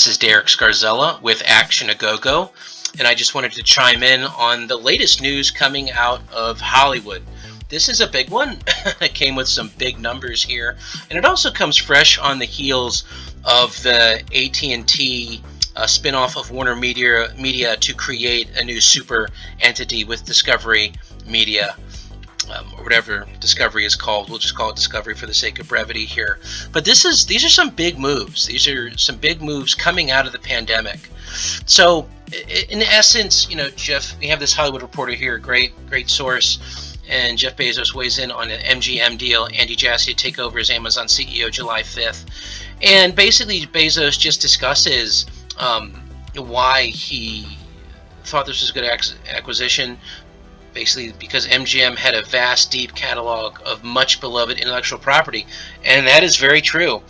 This is Derek Scarzella with Action A Go Go, and I just wanted to chime in on the latest news coming out of Hollywood. This is a big one. It came with some big numbers here, and it also comes fresh on the heels of the AT&T spinoff of Warner Media to create a new super entity with Discovery Media. Or whatever Discovery is called. We'll just call it Discovery for the sake of brevity here. But these are some big moves. These are some big moves coming out of the pandemic. So in essence, Jeff, we have this Hollywood Reporter here, great source, and Jeff Bezos weighs in on an MGM deal. Andy Jassy to take over as Amazon CEO July 5th. And basically Bezos just discusses why he thought this was a good acquisition. Basically because MGM had a vast, deep catalog of much beloved intellectual property, and that is very true.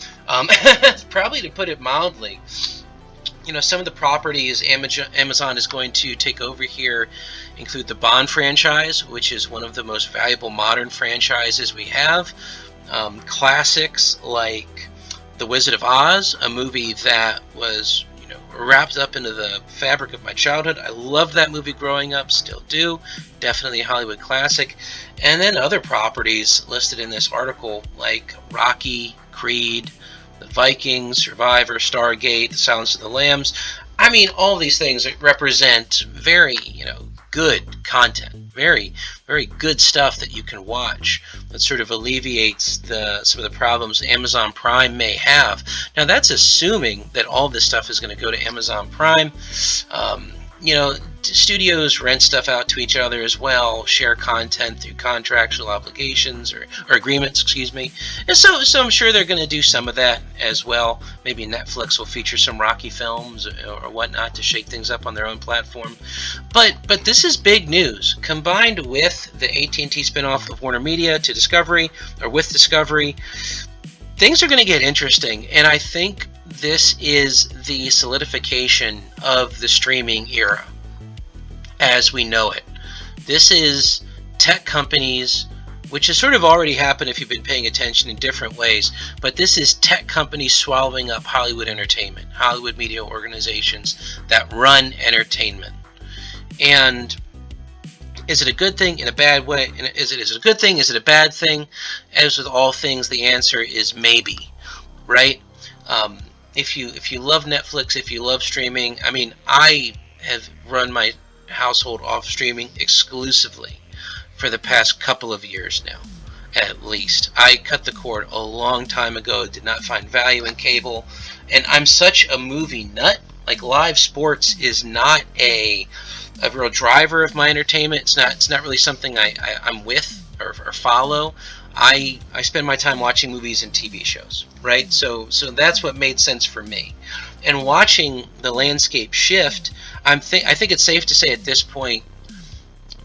Probably to put it mildly, some of the properties Amazon is going to take over here include the Bond franchise, which is one of the most valuable modern franchises we have. Classics like The Wizard of Oz, a movie that was wrapped up into the fabric of my childhood. I loved that movie growing up, still do. Definitely a Hollywood classic. And then other properties listed in this article like Rocky, Creed, The Vikings, Survivor, Stargate, The Silence of the Lambs. I mean, all these things represent very, good content. Very, very good stuff that you can watch that sort of alleviates some of the problems Amazon Prime may have. Now, that's assuming that all this stuff is going to go to Amazon Prime. Studios rent stuff out to each other as well, share content through contractual obligations or agreements, And so I'm sure they're going to do some of that as well. Maybe Netflix will feature some Rocky films or whatnot to shake things up on their own platform. But this is big news. Combined with the AT&T spinoff of Warner Media to Discovery, or with Discovery, things are going to get interesting. And I think this is the solidification of the streaming era as we know it. This is tech companies, which has sort of already happened if you've been paying attention in different ways, but this is tech companies swallowing up Hollywood entertainment, Hollywood media organizations that run entertainment. And is it a good thing in a bad way? Is it a good thing? Is it a bad thing? As with all things, the answer is maybe, right? If you love Netflix, if you love streaming, I have run my household off streaming exclusively for the past couple of years now, at least. I cut the cord a long time ago, did not find value in cable, and I'm such a movie nut. Like, live sports is not a real driver of my entertainment. It's not really something I'm with or follow. I spend my time watching movies and TV shows, right? So that's what made sense for me. And watching the landscape shift, I think it's safe to say at this point,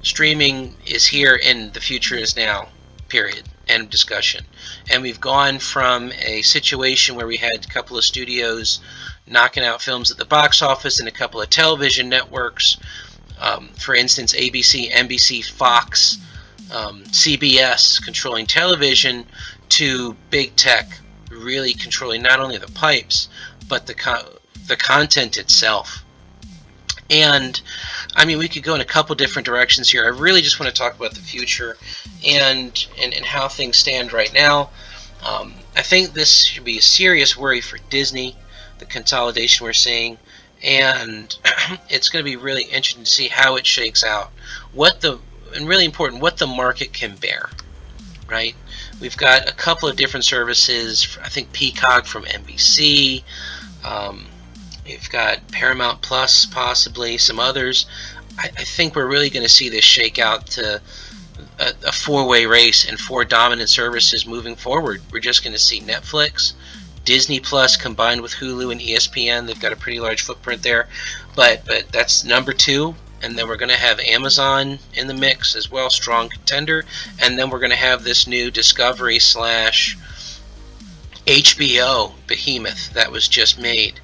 streaming is here and the future is now, period. End of discussion. And we've gone from a situation where we had a couple of studios knocking out films at the box office and a couple of television networks, for instance, ABC, NBC, Fox, CBS controlling television, to big tech really controlling not only the pipes but the content itself. And we could go in a couple different directions here. I really just want to talk about the future and how things stand right now. I think this should be a serious worry for Disney, the consolidation we're seeing, and it's going to be really interesting to see how it shakes out. And really important, what the market can bear, right? We've got a couple of different services. I think Peacock from NBC. We've got Paramount Plus, possibly some others. I think we're really going to see this shake out to a four-way race and four dominant services moving forward. We're just going to see Netflix, Disney Plus combined with Hulu and ESPN. They've got a pretty large footprint there, but that's number two. And then we're going to have Amazon in the mix as well, strong contender. And then we're going to have this new Discovery / HBO behemoth that was just made.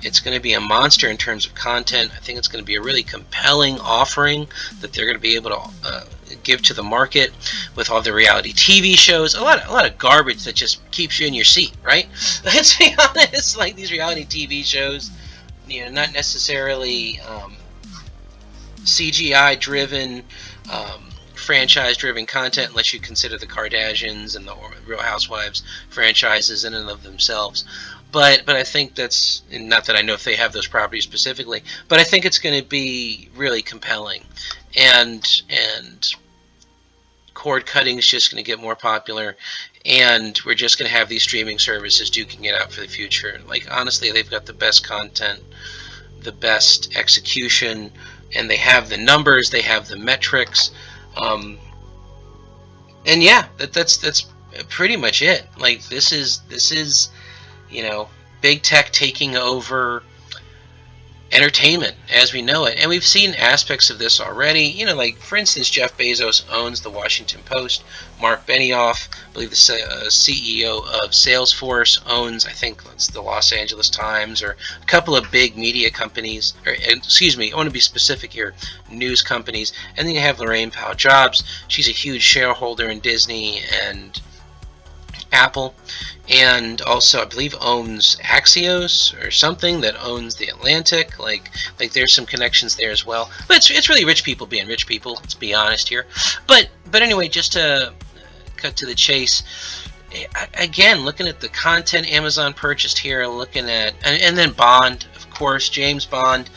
It's going to be a monster in terms of content. I think it's going to be a really compelling offering that they're going to be able to give to the market with all the reality TV shows. A lot of garbage that just keeps you in your seat, right? Let's be honest. Like these reality TV shows, not necessarily CGI driven, franchise driven content, unless you consider the Kardashians and the Real Housewives franchises in and of themselves. But I think that's, not that I know if they have those properties specifically, but I think it's going to be really compelling, and cord cutting is just going to get more popular, and we're just going to have these streaming services duking it out for the future. Like, honestly, they've got the best content, the best execution, and they have the numbers, they have the metrics, and yeah, that's pretty much it. Like, this is big tech taking over entertainment as we know it. And we've seen aspects of this already. Like, for instance, Jeff Bezos owns the Washington Post. Mark Benioff, I believe the CEO of Salesforce, owns, I think it's the Los Angeles Times, or a couple of big media companies, or excuse me, I want to be specific here, news companies. And then you have Lorraine Powell Jobs. She's a huge shareholder in Disney and Apple, and also I believe owns Axios or something that owns The Atlantic. Like there's some connections there as well. But it's really rich people being rich people. Let's be honest here. But anyway, just to cut to the chase. Again, looking at the content Amazon purchased here, looking at and then Bond, of course, James Bond.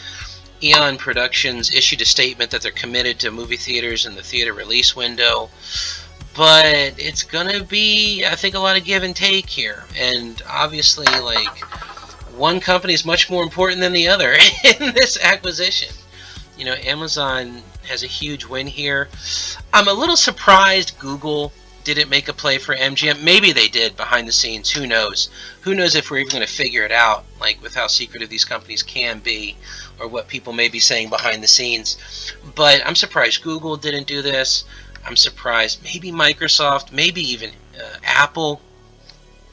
Eon Productions issued a statement that they're committed to movie theaters in the theater release window. But it's gonna be, I think, a lot of give and take here, and obviously, like, one company is much more important than the other in this acquisition. Amazon has a huge win here. I'm a little surprised Google didn't make a play for MGM. Maybe they did behind the scenes. Who knows? Who knows if we're even going to figure it out, like with how secretive these companies can be, or what people may be saying behind the scenes. But I'm surprised Google didn't do this. I'm surprised maybe Microsoft, maybe even Apple,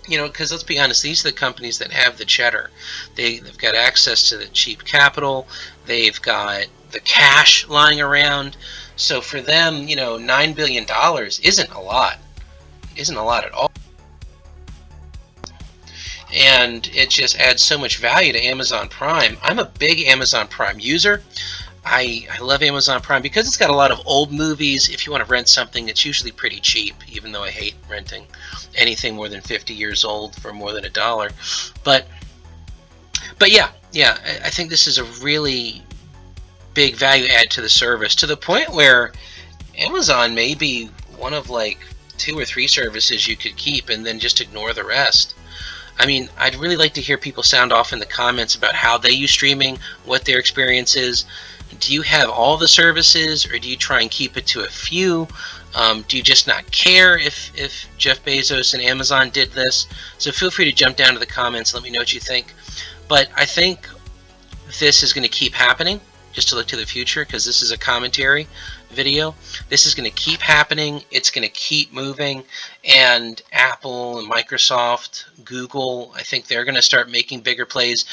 because let's be honest, these are the companies that have the cheddar. They've got access to the cheap capital. They've got the cash lying around. So for them, $9 billion isn't a lot. Isn't a lot at all. And it just adds so much value to Amazon Prime. I'm a big Amazon Prime user. I love Amazon Prime because it's got a lot of old movies. If you want to rent something, it's usually pretty cheap, even though I hate renting anything more than 50 years old for more than $1. But yeah, I think this is a really big value add to the service, to the point where Amazon may be one of like 2 or 3 services you could keep and then just ignore the rest. I mean, I'd really like to hear people sound off in the comments about how they use streaming, what their experience is. Do you have all the services, or do you try and keep it to a few? Do you just not care if Jeff Bezos and Amazon did this? So feel free to jump down to the comments, let me know what you think. But I think this is going to keep happening, just to look to the future, because this is a commentary video. This is going to keep happening. It's going to keep moving. And Apple and Microsoft, Google, I think they're going to start making bigger plays.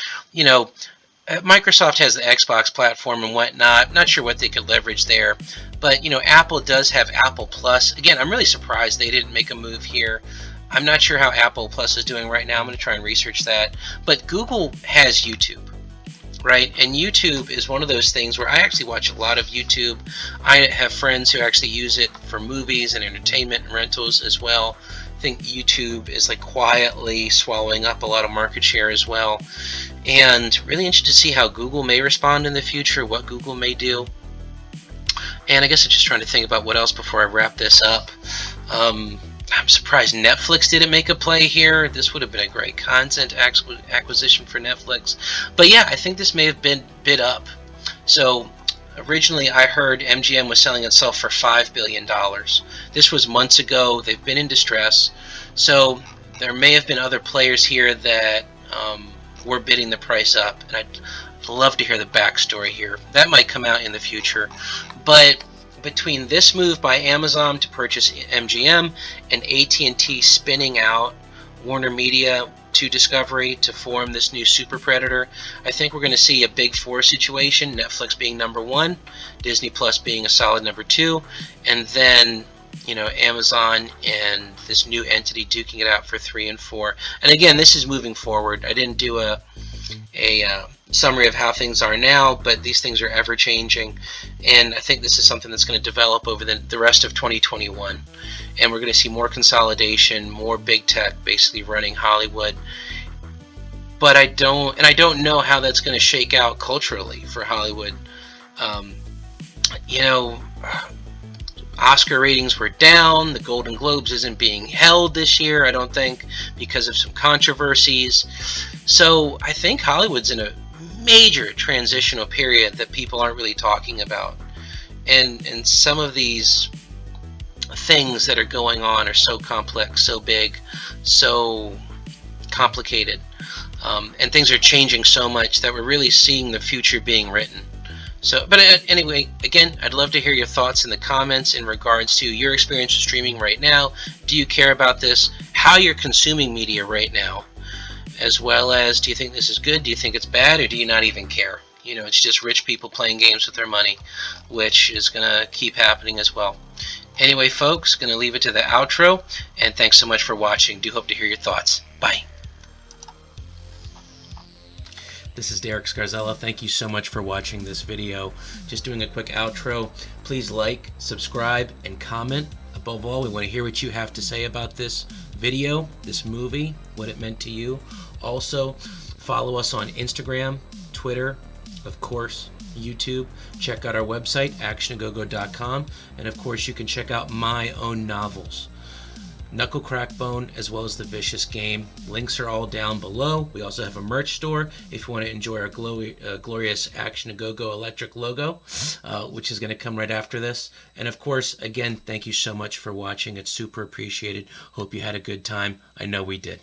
Microsoft has the Xbox platform and whatnot. I'm not sure what they could leverage there. But, Apple does have Apple Plus. Again, I'm really surprised they didn't make a move here. I'm not sure how Apple Plus is doing right now. I'm going to try and research that. But Google has YouTube, right? And YouTube is one of those things where I actually watch a lot of YouTube. I have friends who actually use it for movies and entertainment and rentals as well. I think YouTube is like quietly swallowing up a lot of market share as well. And really interested to see how Google may respond in the future, what Google may do. And I guess I'm just trying to think about what else before I wrap this up. I'm surprised Netflix didn't make a play here. This would have been a great content acquisition for Netflix. But yeah, I think this may have been bid up. So originally I heard MGM was selling itself for $5 billion. This was months ago. They've been in distress. So there may have been other players here that were bidding the price up. And I'd love to hear the backstory here. That might come out in the future. But between this move by Amazon to purchase MGM and AT&T spinning out Warner Media to Discovery to form this new super predator, I think we're going to see a big 4 situation, Netflix being number 1, Disney Plus being a solid number 2, and then Amazon and this new entity duking it out for 3 and 4. And again, this is moving forward. I didn't do a summary of how things are now, but these things are ever changing, and I think this is something that's going to develop over the rest of 2021, and we're going to see more consolidation, more big tech basically running Hollywood. But I don't know how that's going to shake out culturally for Hollywood. Um, you know, Oscar ratings were down. The Golden Globes isn't being held this year, I don't think, because of some controversies. So I think Hollywood's in a major transitional period that people aren't really talking about. And some of these things that are going on are so complex, so big, so complicated. And things are changing so much that we're really seeing the future being written. So, but anyway, again, I'd love to hear your thoughts in the comments in regards to your experience with streaming right now. Do you care about this? How you're consuming media right now? As well as, do you think this is good? Do you think it's bad? Or do you not even care? It's just rich people playing games with their money, which is going to keep happening as well. Anyway, folks, going to leave it to the outro, and thanks so much for watching. Do hope to hear your thoughts. Bye. This is Derek Scarzella. Thank you so much for watching this video. Just doing a quick outro. Please like, subscribe, and comment. Above all, we want to hear what you have to say about this video, this movie, what it meant to you. Also, follow us on Instagram, Twitter, of course, YouTube. Check out our website, actionagogo.com. And of course, you can check out my own novels, Knuckle Crackbone, as well as The Vicious Game. Links are all down below. We also have a merch store if you want to enjoy our glorious Action A Go-Go electric logo, which is going to come right after this. And of course, again, thank you so much for watching. It's super appreciated. Hope you had a good time. I know we did.